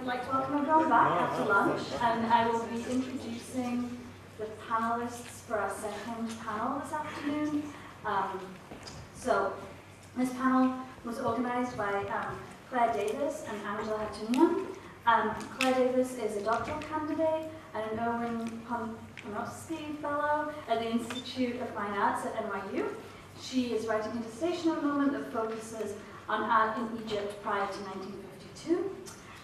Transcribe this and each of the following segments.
like to welcome everyone back after lunch, and I will be introducing the panelists for our second panel this afternoon. So this panel was organized by Clare Davies and Harutyunyan. Clare Davies is a doctoral candidate and an Erwin Panofsky Fellow at the Institute of Fine Arts at NYU. She is writing a dissertation at the moment that focuses on art in Egypt prior to 1952.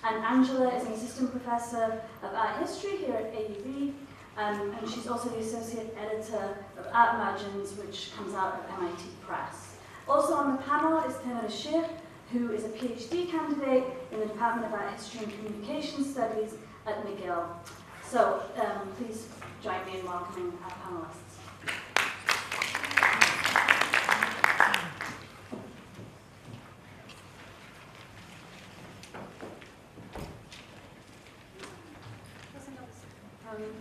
And Angela is an assistant professor of art history here at AUB, and she's also the associate editor of Art Margins, which comes out of MIT Press. Also on the panel is Temur Sheikh, who is a PhD candidate in the Department of Art History and Communication Studies at McGill. So please join me in welcoming our panelists.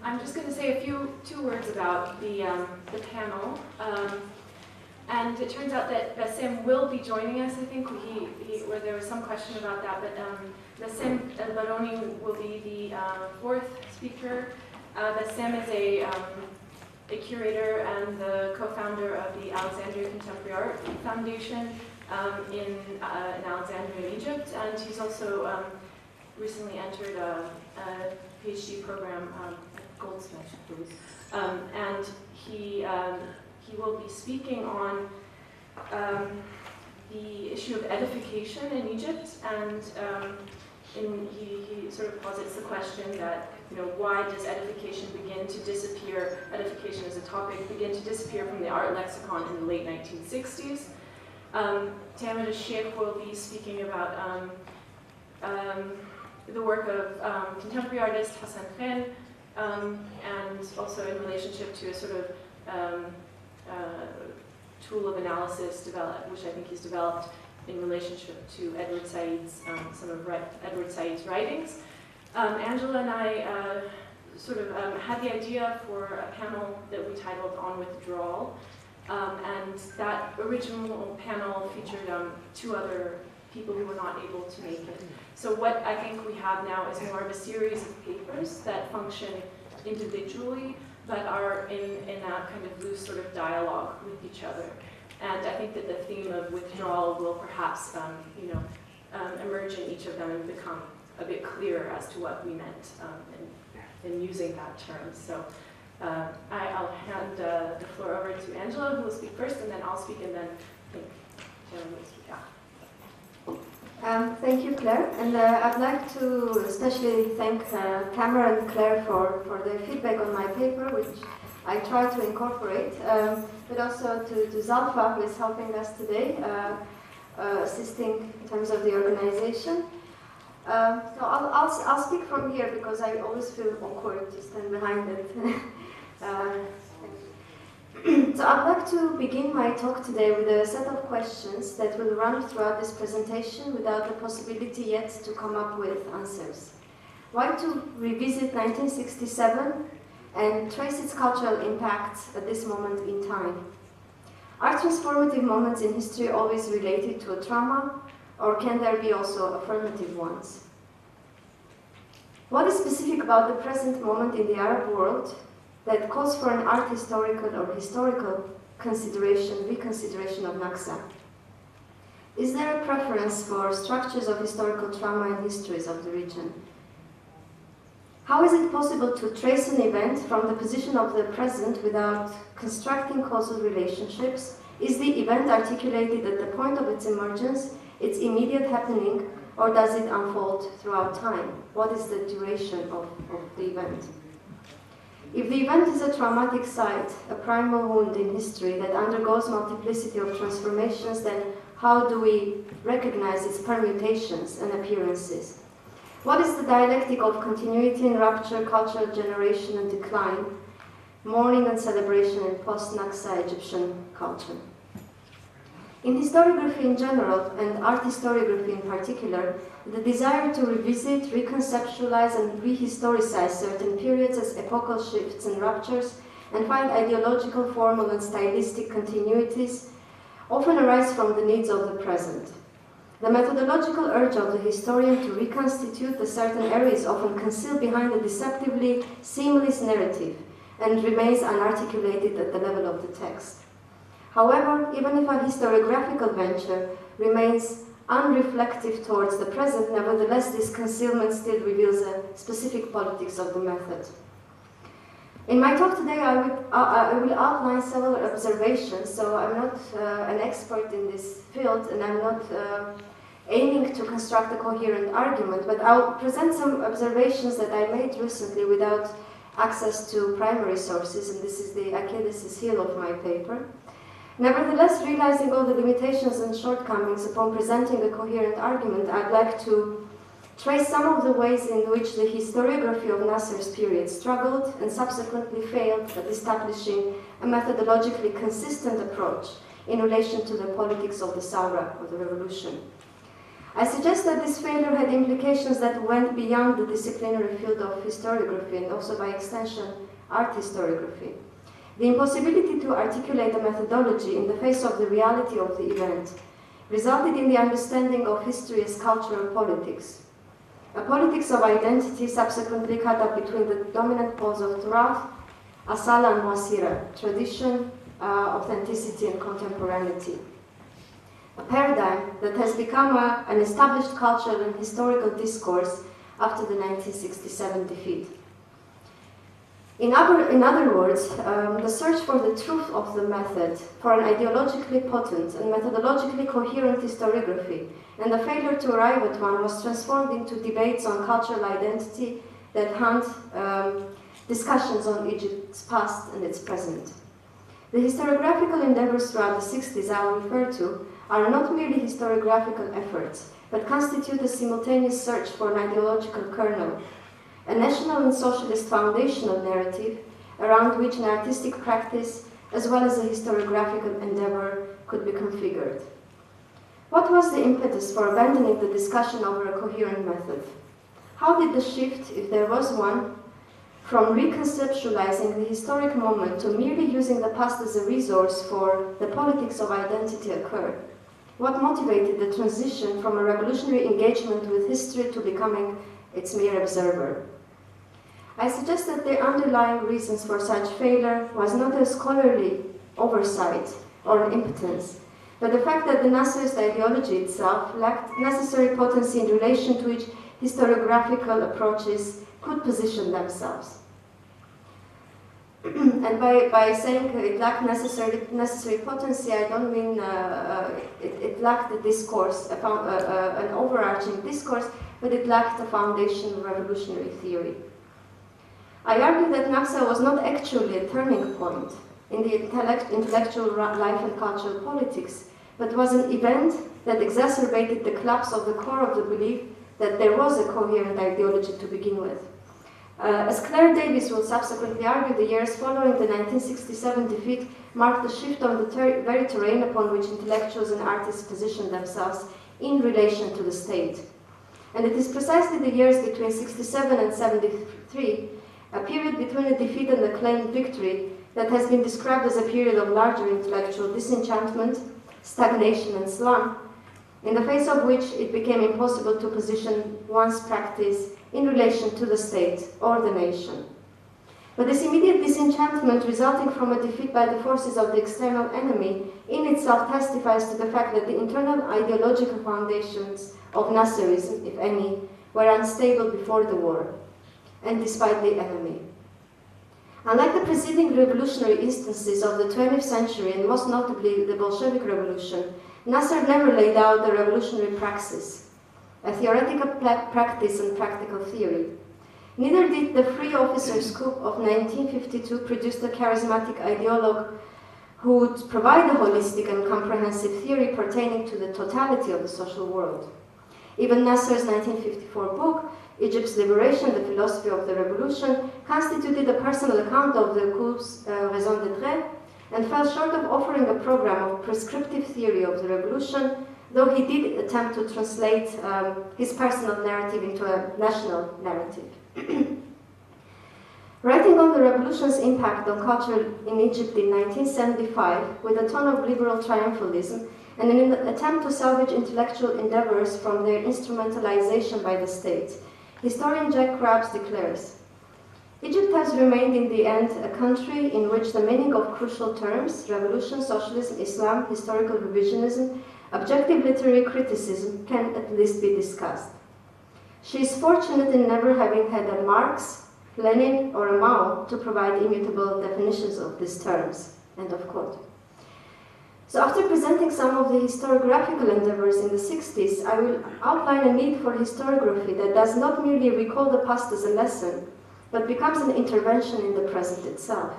I'm just going to say two words about the panel. And it turns out that Bassem will be joining us. I think where there was some question about that, but Bassem El-Baroni will be the fourth speaker. Bassem is a curator and the co-founder of the Alexandria Contemporary Art Foundation in Alexandria, Egypt, and he's also recently entered a PhD program at Goldsmith, I believe. And he will be speaking on the issue of edification in Egypt, and he sort of posits the question that, why does edification begin to disappear? Edification as a topic begin to disappear from the art lexicon in the late 1960s. Temur Sheikh will be speaking about the work of contemporary artist Hassan Khan, and also in relationship to a sort of tool of analysis which I think he's developed in relationship to Edward Said's, some of Edward Said's writings. Angela and I sort of had the idea for a panel that we titled On Withdrawal, and that original panel featured two other people who were not able to make it. So what I think we have now is more of a series of papers that function individually, but are in a kind of loose sort of dialogue with each other. And I think that the theme of withdrawal will perhaps, emerge in each of them and become a bit clearer as to what we meant in using that term. So I'll hand the floor over to Angela, who will speak first, and then I'll speak, and then I think Taylor will speak after. Thank you, Claire, and I'd like to especially thank Tamara and Claire for their feedback on my paper, which I try to incorporate, but also to Zalfa, who is helping us today, assisting in terms of the organization. So I'll speak from here because I always feel awkward to stand behind it. So I'd like to begin my talk today with a set of questions that will run throughout this presentation without the possibility yet to come up with answers. Why to revisit 1967 and trace its cultural impacts at this moment in time? Are transformative moments in history always related to a trauma, or can there be also affirmative ones? What is specific about the present moment in the Arab world that calls for an art historical or historical reconsideration of Naksa? Is there a preference for structures of historical trauma and histories of the region? How is it possible to trace an event from the position of the present without constructing causal relationships? Is the event articulated at the point of its emergence, its immediate happening, or does it unfold throughout time? What is the duration of the event? If the event is a traumatic site, a primal wound in history that undergoes multiplicity of transformations, then how do we recognize its permutations and appearances? What is the dialectic of continuity and rupture, cultural generation and decline, mourning and celebration in post-Naksa Egyptian culture? In historiography in general, and art historiography in particular, the desire to revisit, reconceptualize, and rehistoricize certain periods as epochal shifts and ruptures, and find ideological, formal, and stylistic continuities often arise from the needs of the present. The methodological urge of the historian to reconstitute the certain areas often concealed behind a deceptively seamless narrative and remains unarticulated at the level of the text. However, even if a historiographical venture remains unreflective towards the present, nevertheless this concealment still reveals a specific politics of the method. In my talk today, I will outline several observations, so I'm not an expert in this field and I'm not aiming to construct a coherent argument, but I'll present some observations that I made recently without access to primary sources, and this is the Achilles' heel of my paper. Nevertheless, realizing all the limitations and shortcomings upon presenting a coherent argument, I'd like to trace some of the ways in which the historiography of Nasser's period struggled and subsequently failed at establishing a methodologically consistent approach in relation to the politics of the Sawra, of the revolution. I suggest that this failure had implications that went beyond the disciplinary field of historiography and also by extension art historiography. The impossibility to articulate a methodology in the face of the reality of the event resulted in the understanding of history as cultural politics, a politics of identity subsequently cut up between the dominant poles of Turath, Asala and Wasira, tradition, authenticity and contemporaneity. A paradigm that has become an established cultural and historical discourse after the 1967 defeat. In other words, the search for the truth of the method, for an ideologically potent and methodologically coherent historiography, and the failure to arrive at one was transformed into debates on cultural identity that haunt discussions on Egypt's past and its present. The historiographical endeavors throughout the 60s I'll refer to are not merely historiographical efforts, but constitute a simultaneous search for an ideological kernel, a national and socialist foundational narrative around which an artistic practice as well as a historiographical endeavor could be configured. What was the impetus for abandoning the discussion over a coherent method? How did the shift, if there was one, from reconceptualizing the historic moment to merely using the past as a resource for the politics of identity occur? What motivated the transition from a revolutionary engagement with history to becoming its mere observer? I suggest that the underlying reasons for such failure was not a scholarly oversight or an impotence, but the fact that the Nasserist ideology itself lacked necessary potency in relation to which historiographical approaches could position themselves. And by saying it lacked necessary potency, I don't mean it lacked a discourse, an overarching discourse, but it lacked a foundation of revolutionary theory. I argue that NACSA was not actually a turning point in the intellectual life and cultural politics, but was an event that exacerbated the collapse of the core of the belief that there was a coherent ideology to begin with. As Clare Davies will subsequently argue, the years following the 1967 defeat marked the shift on the very terrain upon which intellectuals and artists positioned themselves in relation to the state. And it is precisely the years between 67 and 73, a period between a defeat and a claimed victory, that has been described as a period of larger intellectual disenchantment, stagnation and slump, in the face of which it became impossible to position one's practice in relation to the state or the nation. But this immediate disenchantment resulting from a defeat by the forces of the external enemy in itself testifies to the fact that the internal ideological foundations of Nasserism, if any, were unstable before the war, and despite the enemy. Unlike the preceding revolutionary instances of the 20th century, and most notably the Bolshevik Revolution, Nasser never laid out the revolutionary praxis, a theoretical practice and practical theory. Neither did the Free Officers' Coup of 1952 produce the charismatic ideologue who would provide a holistic and comprehensive theory pertaining to the totality of the social world. Even Nasser's 1954 book, Egypt's Liberation, the Philosophy of the Revolution, constituted a personal account of the coup's raison d'être, and fell short of offering a program of prescriptive theory of the revolution, though he did attempt to translate his personal narrative into a national narrative. Writing on the revolution's impact on culture in Egypt in 1975, with a tone of liberal triumphalism, and in an attempt to salvage intellectual endeavors from their instrumentalization by the state, historian Jack Krabs declares, Egypt has remained in the end a country in which the meaning of crucial terms, revolution, socialism, Islam, historical revisionism, objective literary criticism can at least be discussed. She is fortunate in never having had a Marx, Lenin, or a Mao to provide immutable definitions of these terms. End of quote. So after presenting some of the historiographical endeavors in the 60s, I will outline a need for historiography that does not merely recall the past as a lesson, but becomes an intervention in the present itself.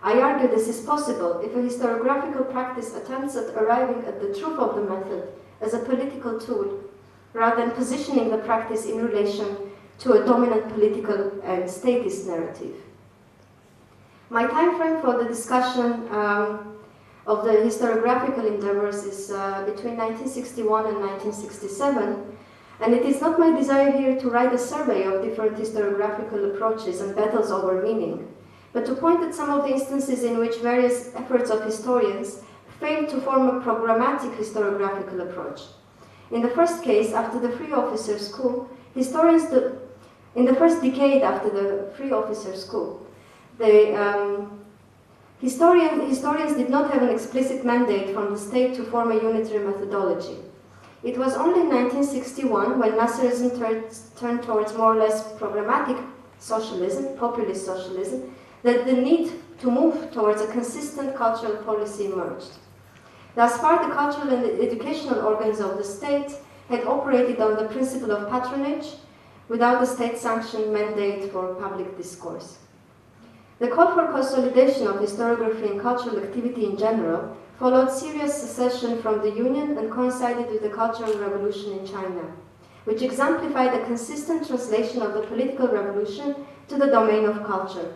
I argue this is possible if a historiographical practice attempts at arriving at the truth of the method as a political tool, rather than positioning the practice in relation to a dominant political and statist narrative. My time frame for the discussion of the historiographical endeavors is between 1961 and 1967, and it is not my desire here to write a survey of different historiographical approaches and battles over meaning, but to point at some of the instances in which various efforts of historians failed to form a programmatic historiographical approach. In the first case, after the Free Officers' Coup, in the first decade after the Free Officers' Coup, historians did not have an explicit mandate from the state to form a unitary methodology. It was only in 1961, when Nasserism turned towards more or less programmatic socialism, populist socialism, that the need to move towards a consistent cultural policy emerged. Thus far, the cultural and educational organs of the state had operated on the principle of patronage without a state-sanctioned mandate for public discourse. The call for consolidation of historiography and cultural activity in general followed serious secession from the Union and coincided with the Cultural Revolution in China, which exemplified a consistent translation of the political revolution to the domain of culture.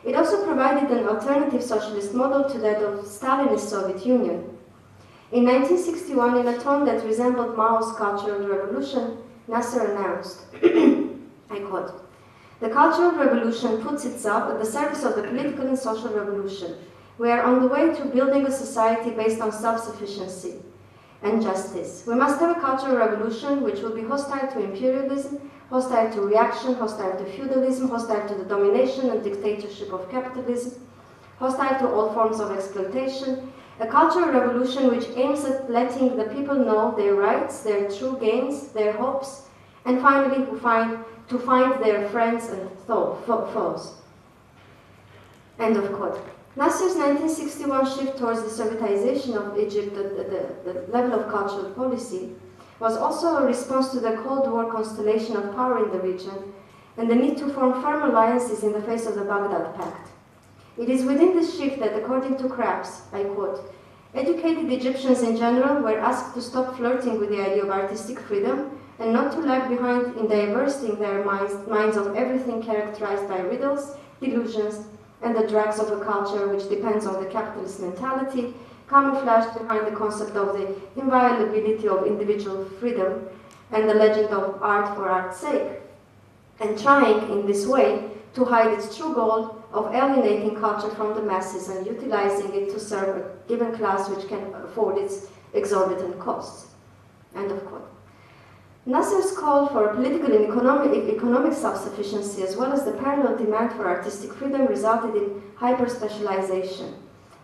It also provided an alternative socialist model to that of Stalinist Soviet Union. In 1961, in a tone that resembled Mao's Cultural Revolution, Nasser announced, I quote, "The Cultural Revolution puts itself at the service of the political and social revolution. We are on the way to building a society based on self-sufficiency and justice. We must have a cultural revolution which will be hostile to imperialism, hostile to reaction, hostile to feudalism, hostile to the domination and dictatorship of capitalism, hostile to all forms of exploitation, a cultural revolution which aims at letting the people know their rights, their true gains, their hopes, and finally to find their friends and foes." End of quote. Nasser's 1961 shift towards the Sovietization of Egypt at the level of cultural policy was also a response to the Cold War constellation of power in the region and the need to form firm alliances in the face of the Baghdad Pact. It is within this shift that, according to Krabs, I quote, "Educated Egyptians in general were asked to stop flirting with the idea of artistic freedom and not to lag behind in divesting their minds of everything characterized by riddles, delusions, and the drags of a culture which depends on the capitalist mentality, camouflaged behind the concept of the inviolability of individual freedom and the legend of art for art's sake, and trying in this way to hide its true goal of alienating culture from the masses and utilizing it to serve a given class which can afford its exorbitant costs." End of quote. Nasser's call for political and economic self-sufficiency, as well as the parallel demand for artistic freedom, resulted in hyper-specialization.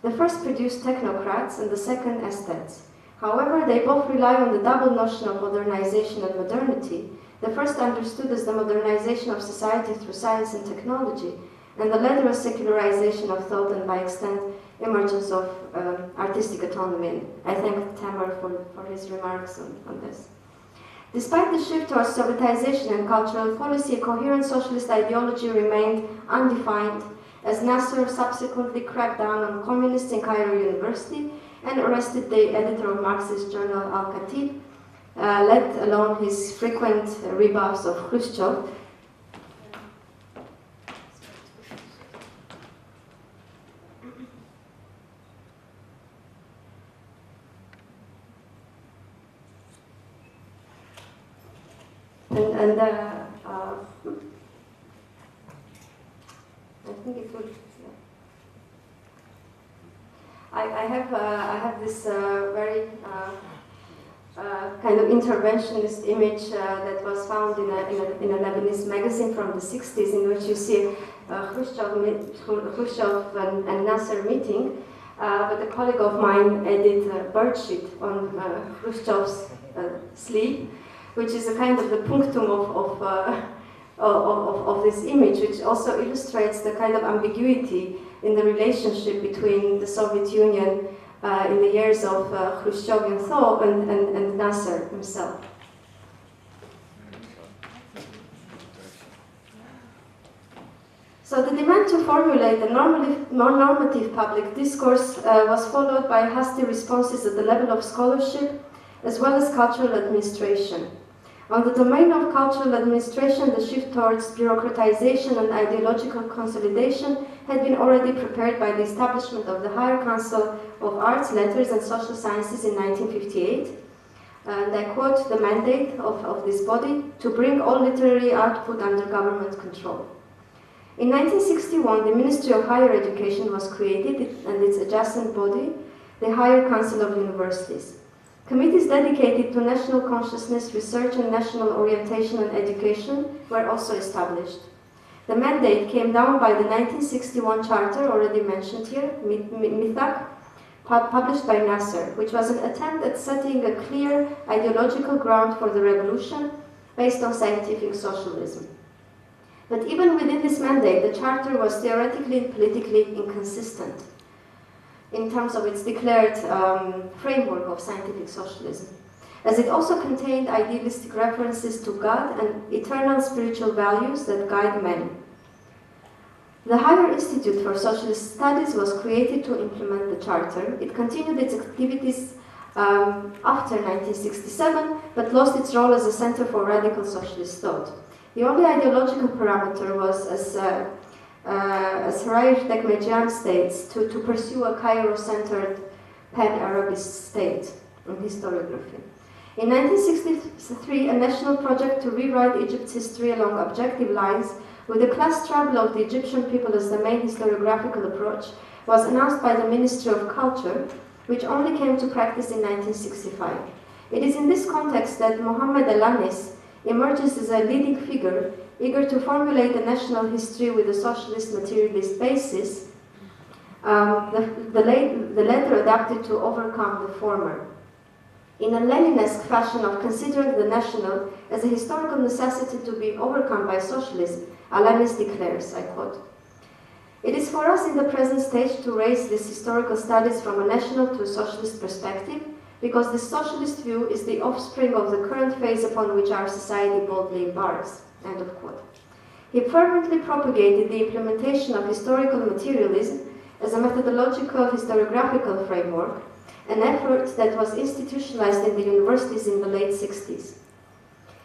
The first produced technocrats and the second aesthetes. However, they both rely on the double notion of modernization and modernity, the first understood as the modernization of society through science and technology, and the latter as secularization of thought and, by extent, emergence of artistic autonomy. I thank Tamer for his remarks on this. Despite the shift towards Sovietization and cultural policy, a coherent socialist ideology remained undefined, as Nasser subsequently cracked down on communists in Cairo University and arrested the editor of Marxist journal Al-Khatib, let alone his frequent rebuffs of Khrushchev. And I think it will. Yeah. I have this very kind of interventionist image that was found in a Lebanese magazine from the 60s, in which you see Khrushchev and Nasser meeting, but a colleague of mine added a bird shit on Khrushchev's sleeve, which is a kind of the punctum of this image, which also illustrates the kind of ambiguity in the relationship between the Soviet Union in the years of Khrushchevian thought and Nasser himself. So the demand to formulate a normative public discourse was followed by hasty responses at the level of scholarship as well as cultural administration. On the domain of cultural administration, the shift towards bureaucratization and ideological consolidation had been already prepared by the establishment of the Higher Council of Arts, Letters and Social Sciences in 1958. And I quote the mandate of this body: to bring all literary output under government control. In 1961, the Ministry of Higher Education was created and its adjacent body, the Higher Council of Universities. Committees dedicated to national consciousness, research and national orientation and education were also established. The mandate came down by the 1961 charter, already mentioned here, Mithaq, published by Nasser, which was an attempt at setting a clear ideological ground for the revolution based on scientific socialism. But even within this mandate, the charter was theoretically and politically inconsistent in terms of its declared framework of scientific socialism, as it also contained idealistic references to God and eternal spiritual values that guide men. The Higher Institute for Socialist Studies was created to implement the charter. It continued its activities after 1967, but lost its role as a center for radical socialist thought. The only ideological parameter was, as Harayr Tekmeciyan states, to pursue a Cairo-centered pan-Arabist state in historiography. In 1963, a national project to rewrite Egypt's history along objective lines, with the class struggle of the Egyptian people as the main historiographical approach, was announced by the Ministry of Culture, which only came to practice in 1965. It is in this context that Mohammed El-Anis emerges as a leading figure, eager to formulate a national history with a socialist materialist basis, the latter adapted to overcome the former. In a Leninesque fashion of considering the national as a historical necessity to be overcome by socialism, El-Anis declares, I quote, "It is for us in the present stage to raise these historical studies from a national to a socialist perspective, because the socialist view is the offspring of the current phase upon which our society boldly embarks." End of quote. He fervently propagated the implementation of historical materialism as a methodological historiographical framework, an effort that was institutionalized in the universities in the late 60s.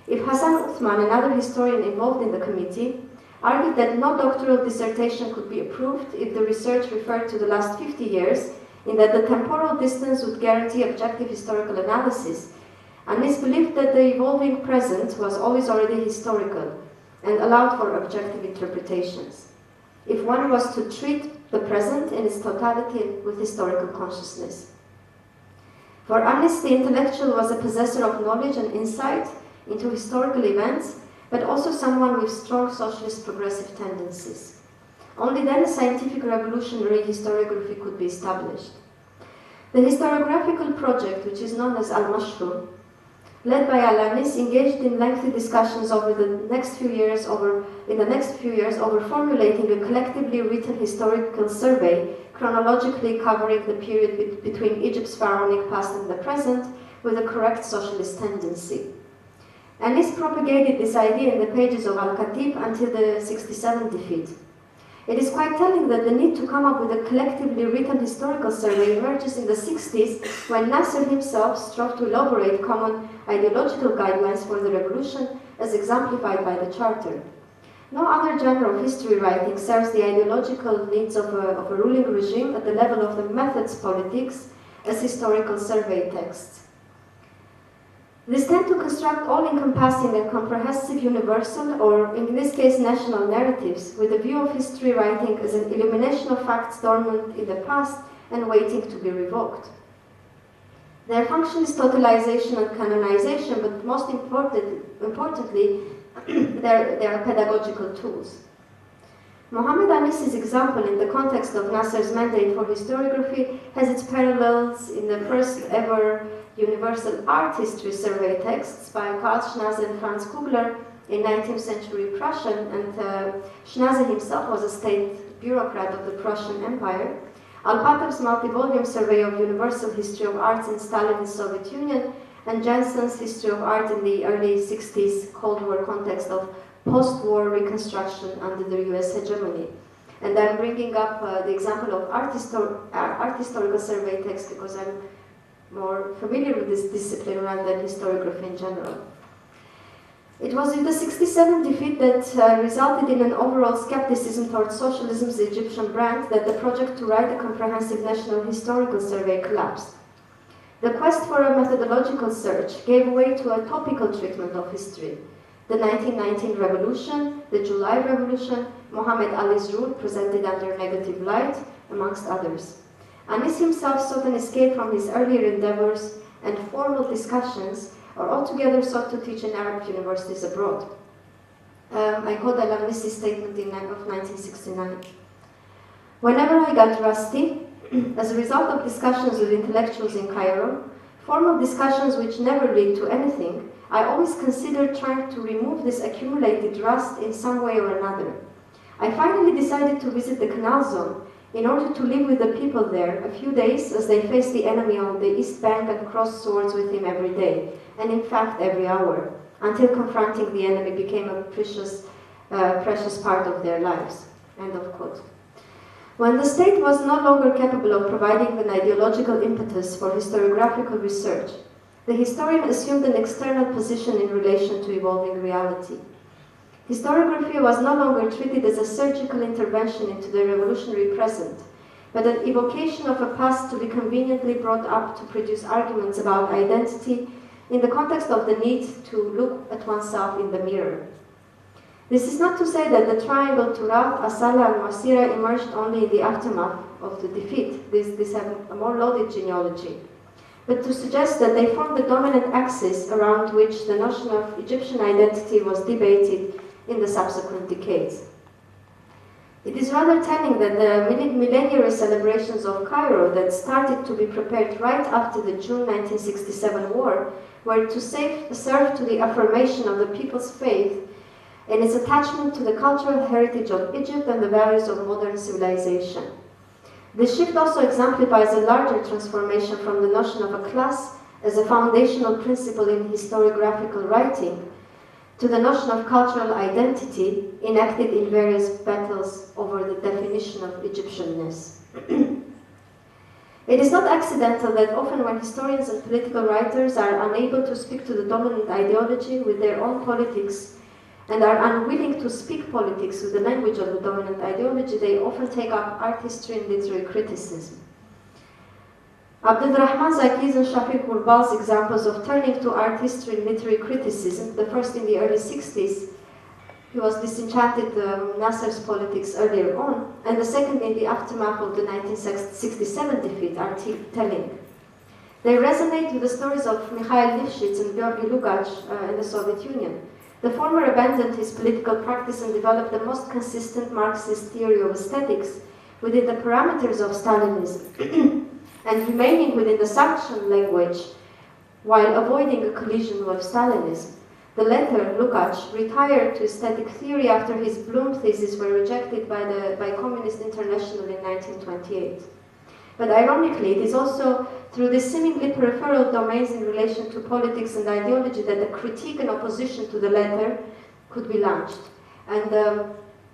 If Hassan Uthman, another historian involved in the committee, argued that no doctoral dissertation could be approved if the research referred to the last 50 years, in that the temporal distance would guarantee objective historical analysis, Anis believed that the evolving present was always already historical and allowed for objective interpretations, if one was to treat the present in its totality with historical consciousness. For Anis, the intellectual was a possessor of knowledge and insight into historical events, but also someone with strong socialist progressive tendencies. Only then a scientific revolutionary historiography could be established. The historiographical project, which is known as Al-Mashhur, led by El-Anis, engaged in lengthy discussions in the next few years over formulating a collectively written historical survey chronologically covering the period between Egypt's pharaonic past and the present with a correct socialist tendency. Anis propagated this idea in the pages of Al-Khatib until the 67 defeat. It is quite telling that the need to come up with a collectively written historical survey emerges in the 60s, when Nasser himself strove to elaborate common ideological guidelines for the revolution as exemplified by the Charter. No other genre of history writing serves the ideological needs of a ruling regime at the level of the methods politics as historical survey texts. This tend to construct all-encompassing and comprehensive universal, or in this case national narratives, with a view of history writing as an illumination of facts dormant in the past and waiting to be revoked. Their function is totalization and canonization, but most importantly, they are pedagogical tools. Mohammed Anis's example in the context of Nasser's mandate for historiography has its parallels in the first ever universal art history survey texts by Karl Schnaze and Franz Kugler in 19th century Prussia, and Schnaze himself was a state bureaucrat of the Prussian Empire. Alpatov's multi-volume survey of universal history of arts in Stalinist Soviet Union, and Jensen's history of art in the early 60s Cold War context of post-war reconstruction under the US hegemony. And I'm bringing up the example of art historical survey text because I'm more familiar with this discipline rather than historiography in general. It was in the 67 defeat that resulted in an overall skepticism towards socialism's Egyptian brand that the project to write a comprehensive national historical survey collapsed. The quest for a methodological search gave way to a topical treatment of history. The 1919 revolution, the July Revolution, Muhammad Ali's rule presented under negative light, amongst others. Anis himself sought an escape from his earlier endeavors and formal discussions, or altogether sought to teach in Arab universities abroad. I quote Al-Anis's statement of 1969. Whenever I got rusty, as a result of discussions with intellectuals in Cairo, formal discussions which never lead to anything, I always considered trying to remove this accumulated rust in some way or another. I finally decided to visit the Canal Zone in order to live with the people there a few days as they faced the enemy on the East Bank and crossed swords with him every day, and in fact every hour, until confronting the enemy became a precious part of their lives. End of quote. When the state was no longer capable of providing an ideological impetus for historiographical research, the historian assumed an external position in relation to evolving reality. Historiography was no longer treated as a surgical intervention into the revolutionary present, but an evocation of a past to be conveniently brought up to produce arguments about identity in the context of the need to look at oneself in the mirror. This is not to say that the triangle Turat, Asala, and Masira emerged only in the aftermath of the defeat. These have a more loaded genealogy. But to suggest that they formed the dominant axis around which the notion of Egyptian identity was debated in the subsequent decades. It is rather telling that the millenary celebrations of Cairo that started to be prepared right after the June 1967 war were to serve to the affirmation of the people's faith and its attachment to the cultural heritage of Egypt and the values of modern civilization. This shift also exemplifies a larger transformation from the notion of a class as a foundational principle in historiographical writing to the notion of cultural identity enacted in various battles over the definition of Egyptianness. It is not accidental that often when historians and political writers are unable to speak to the dominant ideology with their own politics and are unwilling to speak politics with the language of the dominant ideology, they often take up art history and literary criticism. Abdelrahman Zaki's and Shafiq Gurbal's examples of turning to art history and literary criticism, the first in the early 60s, he was disenchanted with Nasser's politics earlier on, and the second in the aftermath of the 1967 defeat, are telling. They resonate with the stories of Mikhail Lifshitz and Georgy Lugács in the Soviet Union. The former abandoned his political practice and developed the most consistent Marxist theory of aesthetics within the parameters of Stalinism, and remaining within the sanction language while avoiding a collision with Stalinism. The latter, Lukács, retired to aesthetic theory after his Bloom thesis were rejected by Communist International in 1928. But ironically, it is also through these seemingly peripheral domains in relation to politics and ideology that the critique and opposition to the latter could be launched. And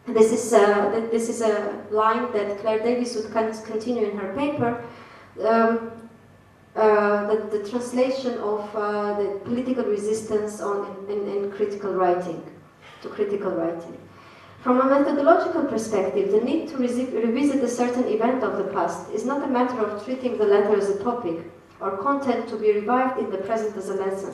this is a line that Clare Davies would continue in her paper, the translation of the political resistance in critical writing, to critical writing. From a methodological perspective, the need to revisit a certain event of the past is not a matter of treating the latter as a topic or content to be revived in the present as a lesson.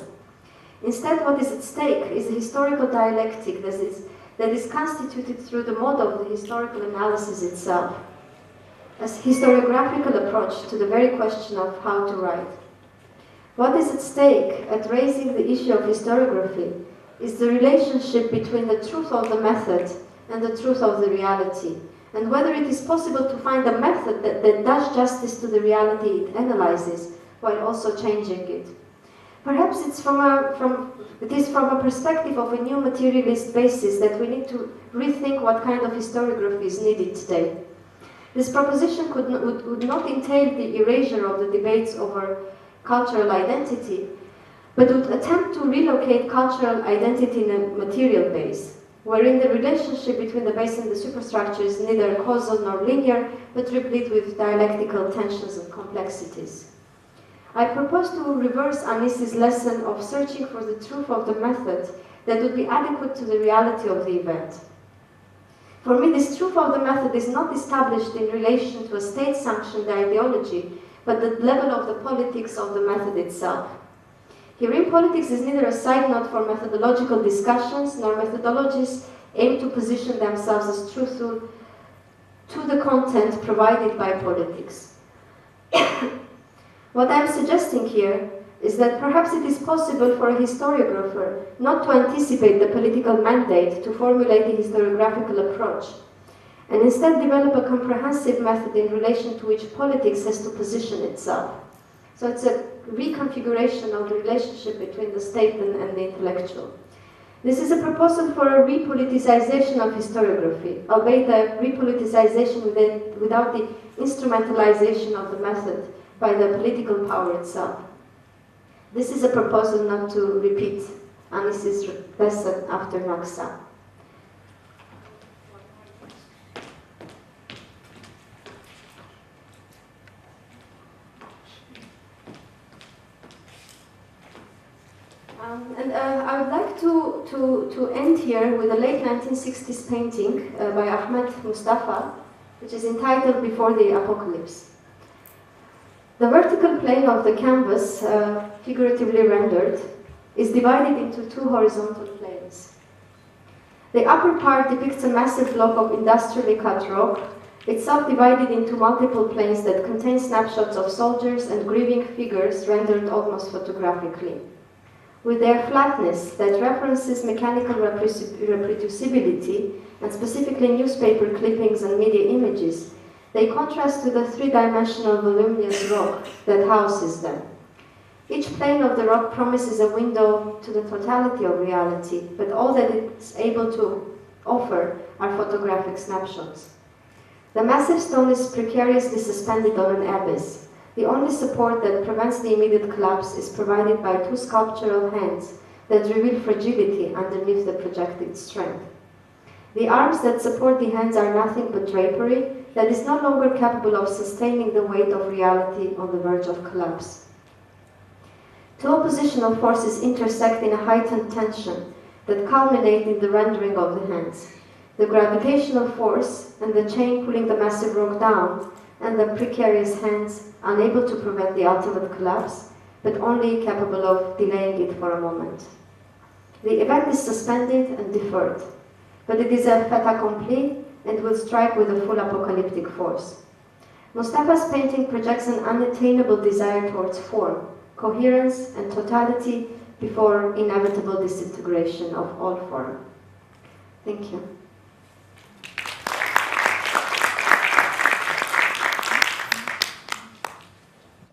Instead, what is at stake is a historical dialectic that is constituted through the mode of the historical analysis itself. a historiographical approach to the very question of how to write. What is at stake at raising the issue of historiography is the relationship between the truth of the method and the truth of the reality, and whether it is possible to find a method that does justice to the reality it analyzes, while also changing it. Perhaps it is from a perspective of a new materialist basis that we need to rethink what kind of historiography is needed today. This proposition would not entail the erasure of the debates over cultural identity, but would attempt to relocate cultural identity in a material base, wherein the relationship between the base and the superstructure is neither causal nor linear, but replete with dialectical tensions and complexities. I propose to reverse Anis's lesson of searching for the truth of the method that would be adequate to the reality of the event. For me, this truth of the method is not established in relation to a state-sanctioned ideology, but the level of the politics of the method itself. Herein, politics is neither a side note for methodological discussions, nor methodologies aim to position themselves as truthful to the content provided by politics. What I am suggesting here is that perhaps it is possible for a historiographer not to anticipate the political mandate to formulate a historiographical approach, and instead develop a comprehensive method in relation to which politics has to position itself. So it's a reconfiguration of the relationship between the state and the intellectual. This is a proposal for a repoliticization of historiography, albeit a repoliticization without the instrumentalization of the method by the political power itself. This is a proposal not to repeat Anis's lesson after Naksa. I would like to end here with a late 1960s painting by Ahmed Mustafa, which is entitled Before the Apocalypse. The vertical plane of the canvas, figuratively rendered, is divided into two horizontal planes. The upper part depicts a massive block of industrially cut rock, itself divided into multiple planes that contain snapshots of soldiers and grieving figures rendered almost photographically. With their flatness that references mechanical reproducibility and specifically newspaper clippings and media images, they contrast to the three-dimensional voluminous rock that houses them. Each plane of the rock promises a window to the totality of reality, but all that it's able to offer are photographic snapshots. The massive stone is precariously suspended on an abyss. The only support that prevents the immediate collapse is provided by two sculptural hands that reveal fragility underneath the projected strength. The arms that support the hands are nothing but drapery that is no longer capable of sustaining the weight of reality on the verge of collapse. Two oppositional forces intersect in a heightened tension that culminate in the rendering of the hands. The gravitational force and the chain pulling the massive rock down, and the precarious hands unable to prevent the ultimate collapse, but only capable of delaying it for a moment. The event is suspended and deferred, but it is a fait accompli and will strike with a full apocalyptic force. Mustafa's painting projects an unattainable desire towards form, coherence, and totality before inevitable disintegration of all form. Thank you.